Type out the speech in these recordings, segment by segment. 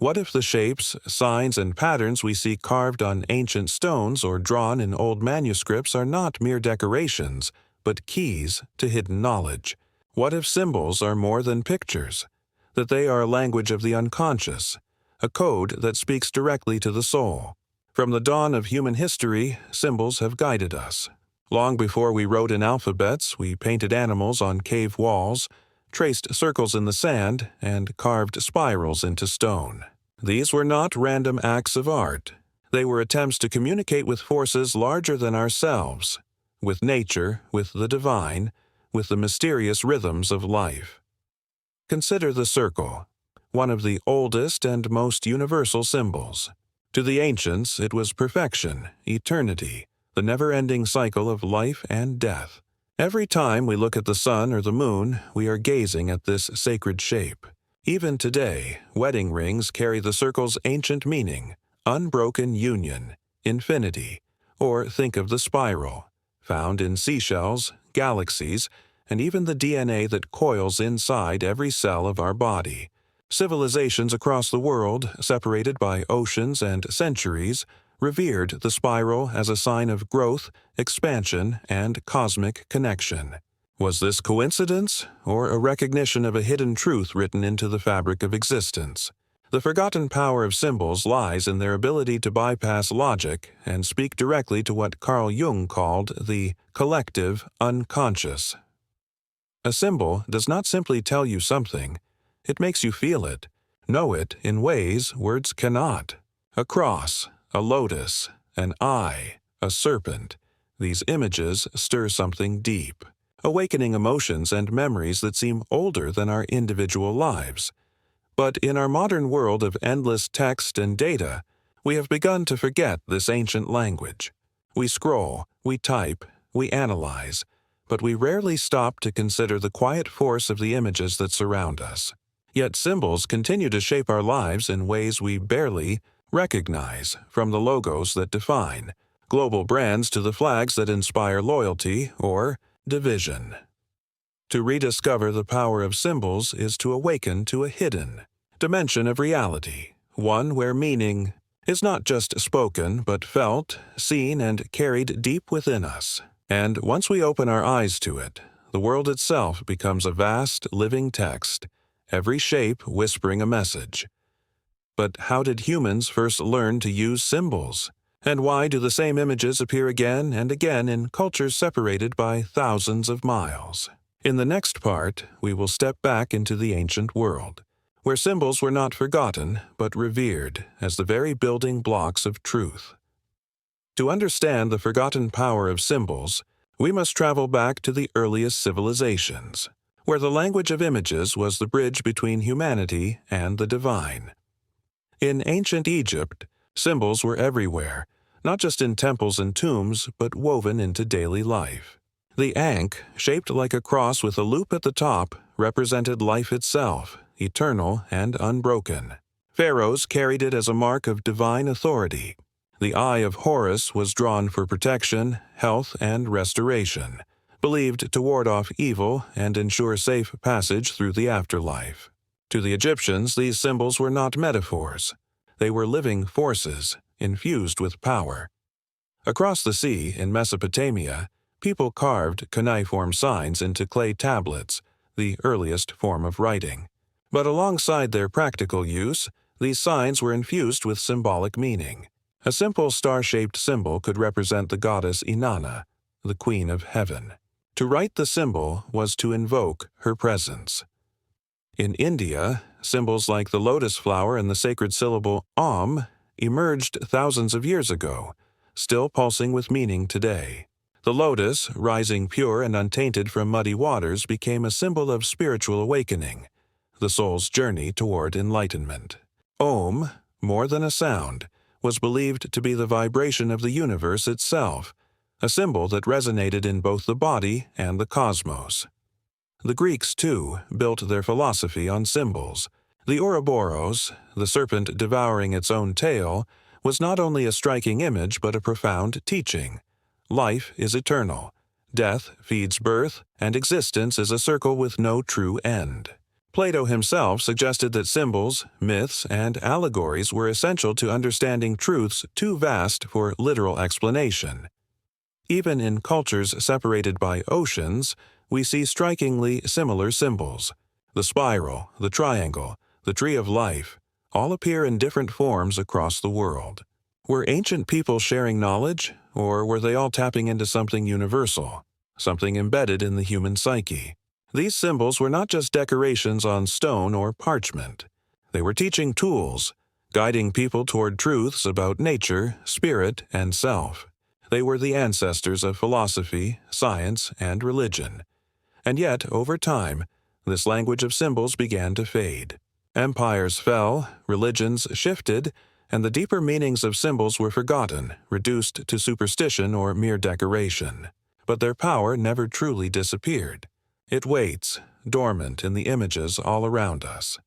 What if the shapes, signs, and patterns we see carved on ancient stones or drawn in old manuscripts are not mere decorations, but keys to hidden knowledge? What if symbols are more than pictures? That they are a language of the unconscious, a code that speaks directly to the soul. From the dawn of human history, symbols have guided us. Long before we wrote in alphabets, we painted animals on cave walls, traced circles in the sand, and carved spirals into stone. These were not random acts of art. They were attempts to communicate with forces larger than ourselves, with nature, with the divine, with the mysterious rhythms of life. Consider the circle, one of the oldest and most universal symbols. To the ancients, it was perfection, eternity, the never-ending cycle of life and death. Every time we look at the sun or the moon, we are gazing at this sacred shape. Even today, wedding rings carry the circle's ancient meaning, unbroken union, infinity, or think of the spiral, found in seashells, galaxies, and even the DNA that coils inside every cell of our body. Civilizations across the world, separated by oceans and centuries, revered the spiral as a sign of growth, expansion, and cosmic connection. Was this coincidence, or a recognition of a hidden truth written into the fabric of existence? The forgotten power of symbols lies in their ability to bypass logic and speak directly to what Carl Jung called the collective unconscious. A symbol does not simply tell you something, it makes you feel it, know it in ways words cannot. A cross, a lotus, an eye, a serpent. These images stir something deep, awakening emotions and memories that seem older than our individual lives. But in our modern world of endless text and data, we have begun to forget this ancient language. We scroll, we type, we analyze, but we rarely stop to consider the quiet force of the images that surround us. Yet symbols continue to shape our lives in ways we barely recognize, from the logos that define global brands to the flags that inspire loyalty or division. To rediscover the power of symbols is to awaken to a hidden dimension of reality, one where meaning is not just spoken but felt, seen, and carried deep within us. And once we open our eyes to it, the world itself becomes a vast, living text, every shape whispering a message. But how did humans first learn to use symbols? And why do the same images appear again and again in cultures separated by thousands of miles? In the next part, we will step back into the ancient world, where symbols were not forgotten but revered as the very building blocks of truth. To understand the forgotten power of symbols, we must travel back to the earliest civilizations, where the language of images was the bridge between humanity and the divine. In ancient Egypt, symbols were everywhere, not just in temples and tombs, but woven into daily life. The ankh, shaped like a cross with a loop at the top, represented life itself, eternal and unbroken. Pharaohs carried it as a mark of divine authority. The Eye of Horus was drawn for protection, health, and restoration, believed to ward off evil and ensure safe passage through the afterlife. To the Egyptians, these symbols were not metaphors. They were living forces, infused with power. Across the sea, in Mesopotamia, people carved cuneiform signs into clay tablets, the earliest form of writing. But alongside their practical use, these signs were infused with symbolic meaning. A simple star-shaped symbol could represent the goddess Inanna, the queen of heaven. To write the symbol was to invoke her presence. In India, symbols like the lotus flower and the sacred syllable Om emerged thousands of years ago, still pulsing with meaning today. The lotus, rising pure and untainted from muddy waters, became a symbol of spiritual awakening, the soul's journey toward enlightenment. Om, more than a sound, was believed to be the vibration of the universe itself, a symbol that resonated in both the body and the cosmos. The Greeks, too, built their philosophy on symbols. The Ouroboros, the serpent devouring its own tail, was not only a striking image but a profound teaching. Life is eternal. Death feeds birth, and existence is a circle with no true end. Plato himself suggested that symbols, myths, and allegories were essential to understanding truths too vast for literal explanation. Even in cultures separated by oceans, we see strikingly similar symbols. The spiral, the triangle, the tree of life, all appear in different forms across the world. Were ancient people sharing knowledge, or were they all tapping into something universal, something embedded in the human psyche? These symbols were not just decorations on stone or parchment. They were teaching tools, guiding people toward truths about nature, spirit, and self. They were the ancestors of philosophy, science, and religion. And yet, over time, this language of symbols began to fade. Empires fell, religions shifted, and the deeper meanings of symbols were forgotten, reduced to superstition or mere decoration. But their power never truly disappeared. It waits, dormant in the images all around us.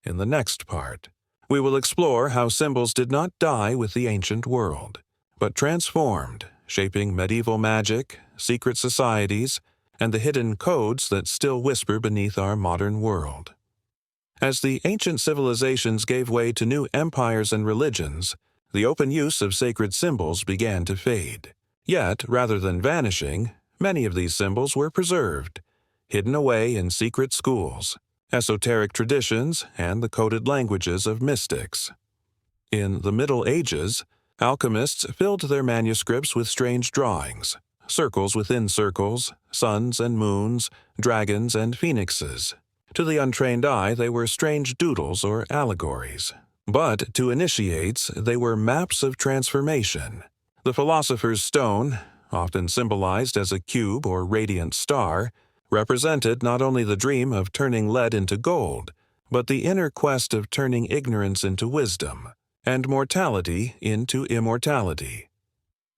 In the next part, we will explore how symbols did not die with the ancient world, but transformed, shaping medieval magic, secret societies, and the hidden codes that still whisper beneath our modern world. As the ancient civilizations gave way to new empires and religions, the open use of sacred symbols began to fade. Yet, rather than vanishing, many of these symbols were preserved, hidden away in secret schools, esoteric traditions, and the coded languages of mystics. In the Middle Ages, alchemists filled their manuscripts with strange drawings, circles within circles, suns and moons, dragons and phoenixes. To the untrained eye, they were strange doodles or allegories. But to initiates, they were maps of transformation. The philosopher's stone, often symbolized as a cube or radiant star, represented not only the dream of turning lead into gold, but the inner quest of turning ignorance into wisdom, and mortality into immortality.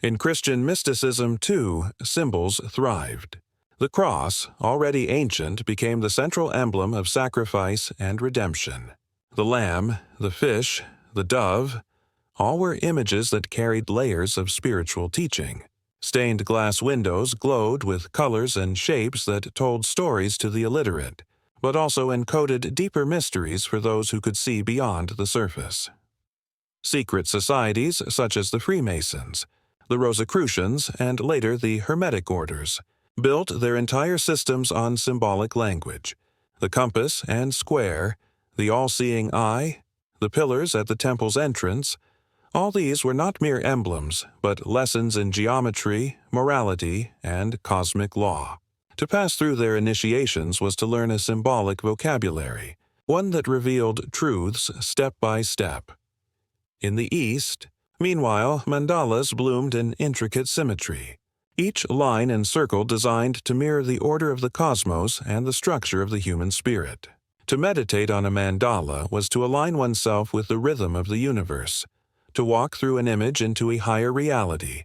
In Christian mysticism, too, symbols thrived. The cross, already ancient, became the central emblem of sacrifice and redemption. The lamb, the fish, the dove, all were images that carried layers of spiritual teaching. Stained glass windows glowed with colors and shapes that told stories to the illiterate, but also encoded deeper mysteries for those who could see beyond the surface. Secret societies such as the Freemasons, the Rosicrucians, and later the Hermetic orders built their entire systems on symbolic language. The compass and square, the all-seeing eye, the pillars at the temple's entrance, all these were not mere emblems, but lessons in geometry, morality, and cosmic law. To pass through their initiations was to learn a symbolic vocabulary, one that revealed truths step by step. In the East, meanwhile, mandalas bloomed in intricate symmetry, each line and circle designed to mirror the order of the cosmos and the structure of the human spirit. To meditate on a mandala was to align oneself with the rhythm of the universe, to walk through an image into a higher reality.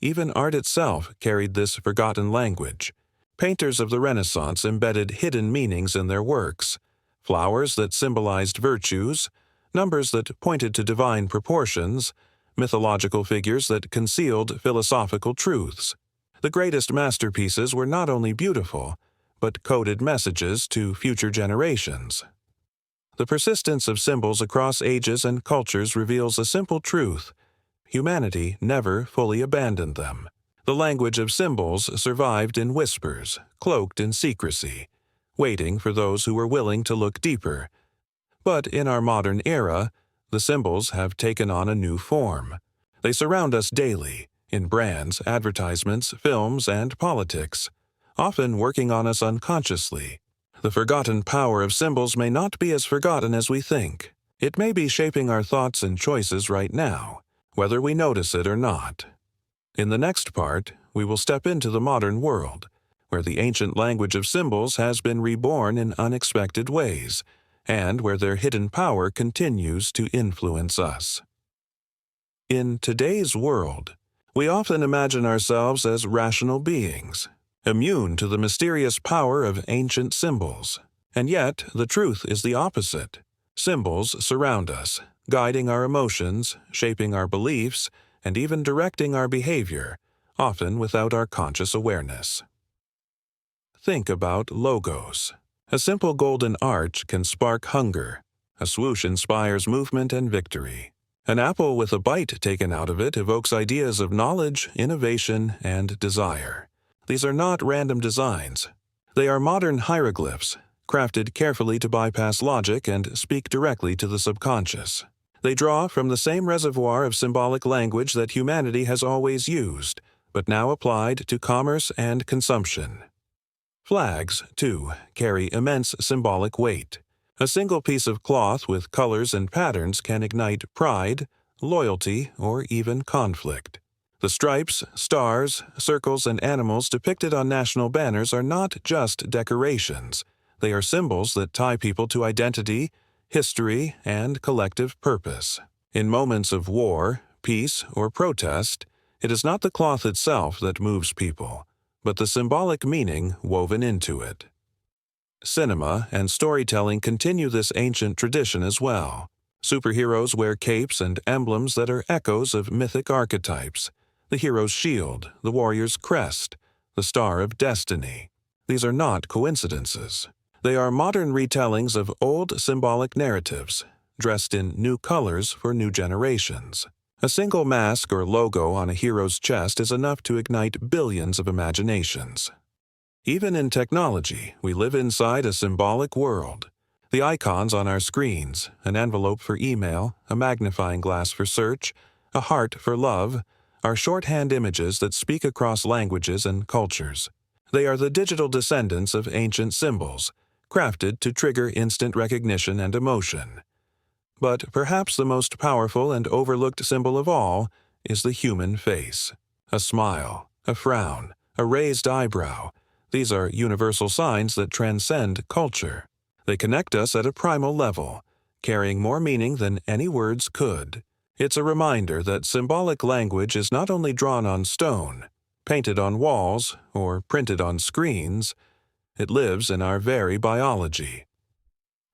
Even art itself carried this forgotten language. Painters of the Renaissance embedded hidden meanings in their works, flowers that symbolized virtues, numbers that pointed to divine proportions, mythological figures that concealed philosophical truths. The greatest masterpieces were not only beautiful, but coded messages to future generations. The persistence of symbols across ages and cultures reveals a simple truth: humanity never fully abandoned them. The language of symbols survived in whispers, cloaked in secrecy, waiting for those who were willing to look deeper. But in our modern era, the symbols have taken on a new form. They surround us daily, in brands, advertisements, films, and politics, often working on us unconsciously. The forgotten power of symbols may not be as forgotten as we think. It may be shaping our thoughts and choices right now, whether we notice it or not. In the next part, we will step into the modern world, where the ancient language of symbols has been reborn in unexpected ways, and where their hidden power continues to influence us. In today's world, we often imagine ourselves as rational beings, immune to the mysterious power of ancient symbols. And yet, the truth is the opposite. Symbols surround us, guiding our emotions, shaping our beliefs, and even directing our behavior, often without our conscious awareness. Think about logos. A simple golden arch can spark hunger. A swoosh inspires movement and victory. An apple with a bite taken out of it evokes ideas of knowledge, innovation, and desire. These are not random designs. They are modern hieroglyphs, crafted carefully to bypass logic and speak directly to the subconscious. They draw from the same reservoir of symbolic language that humanity has always used, but now applied to commerce and consumption. Flags, too, carry immense symbolic weight. A single piece of cloth with colors and patterns can ignite pride, loyalty, or even conflict. The stripes, stars, circles, and animals depicted on national banners are not just decorations. They are symbols that tie people to identity, history, and collective purpose. In moments of war, peace, or protest, it is not the cloth itself that moves people, but the symbolic meaning woven into it. Cinema and storytelling continue this ancient tradition as well. Superheroes wear capes and emblems that are echoes of mythic archetypes: the hero's shield, the warrior's crest, the star of destiny. These are not coincidences. They are modern retellings of old symbolic narratives, dressed in new colors for new generations. A single mask or logo on a hero's chest is enough to ignite billions of imaginations. Even in technology, we live inside a symbolic world. The icons on our screens, an envelope for email, a magnifying glass for search, a heart for love, are shorthand images that speak across languages and cultures. They are the digital descendants of ancient symbols, crafted to trigger instant recognition and emotion. But perhaps the most powerful and overlooked symbol of all is the human face. A smile, a frown, a raised eyebrow. These are universal signs that transcend culture. They connect us at a primal level, carrying more meaning than any words could. It's a reminder that symbolic language is not only drawn on stone, painted on walls, or printed on screens. It lives in our very biology.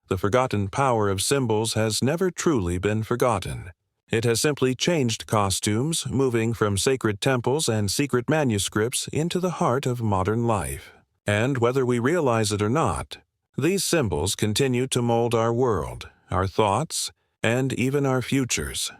The forgotten power of symbols has never truly been forgotten. It has simply changed costumes, moving from sacred temples and secret manuscripts into the heart of modern life. And whether we realize it or not, these symbols continue to mold our world, our thoughts, and even our futures.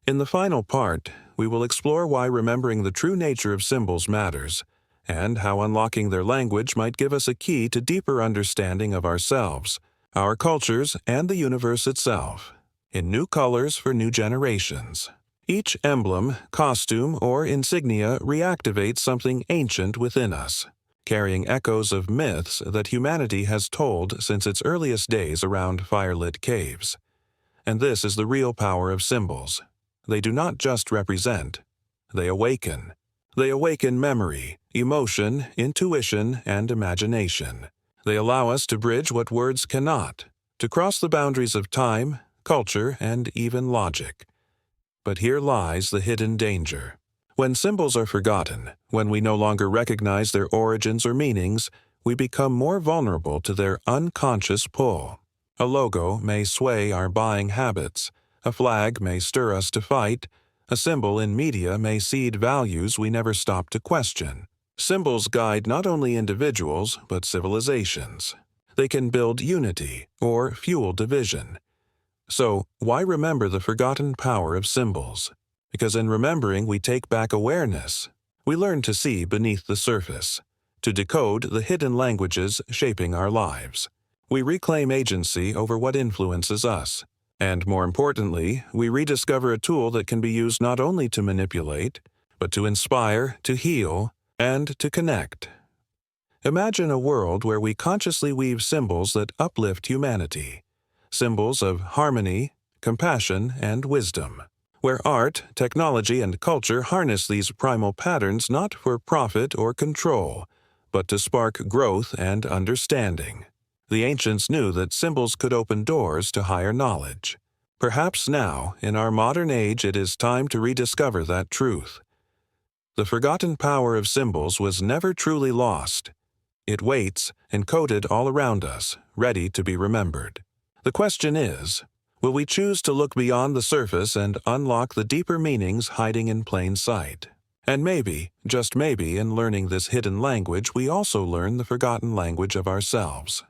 In the final part, we will explore why remembering the true nature of symbols matters, and how unlocking their language might give us a key to deeper understanding of ourselves, our cultures, and the universe itself, in new colors for new generations. Each emblem, costume, or insignia reactivates something ancient within us, carrying echoes of myths that humanity has told since its earliest days around firelit caves. And this is the real power of symbols. They do not just represent, they awaken. They awaken memory, emotion, intuition, and imagination. They allow us to bridge what words cannot, to cross the boundaries of time, culture, and even logic. But here lies the hidden danger. When symbols are forgotten, when we no longer recognize their origins or meanings, we become more vulnerable to their unconscious pull. A logo may sway our buying habits, a flag may stir us to fight, a symbol in media may seed values we never stop to question. Symbols guide not only individuals, but civilizations. They can build unity or fuel division. So, why remember the forgotten power of symbols? Because in remembering, we take back awareness. We learn to see beneath the surface, to decode the hidden languages shaping our lives. We reclaim agency over what influences us. And more importantly, we rediscover a tool that can be used not only to manipulate, but to inspire, to heal, and to connect. Imagine a world where we consciously weave symbols that uplift humanity, symbols of harmony, compassion, and wisdom, where art, technology, and culture harness these primal patterns not for profit or control, but to spark growth and understanding. The ancients knew that symbols could open doors to higher knowledge. Perhaps now, in our modern age, it is time to rediscover that truth. The forgotten power of symbols was never truly lost. It waits, encoded all around us, ready to be remembered. The question is, will we choose to look beyond the surface and unlock the deeper meanings hiding in plain sight? And maybe, just maybe, in learning this hidden language, we also learn the forgotten language of ourselves.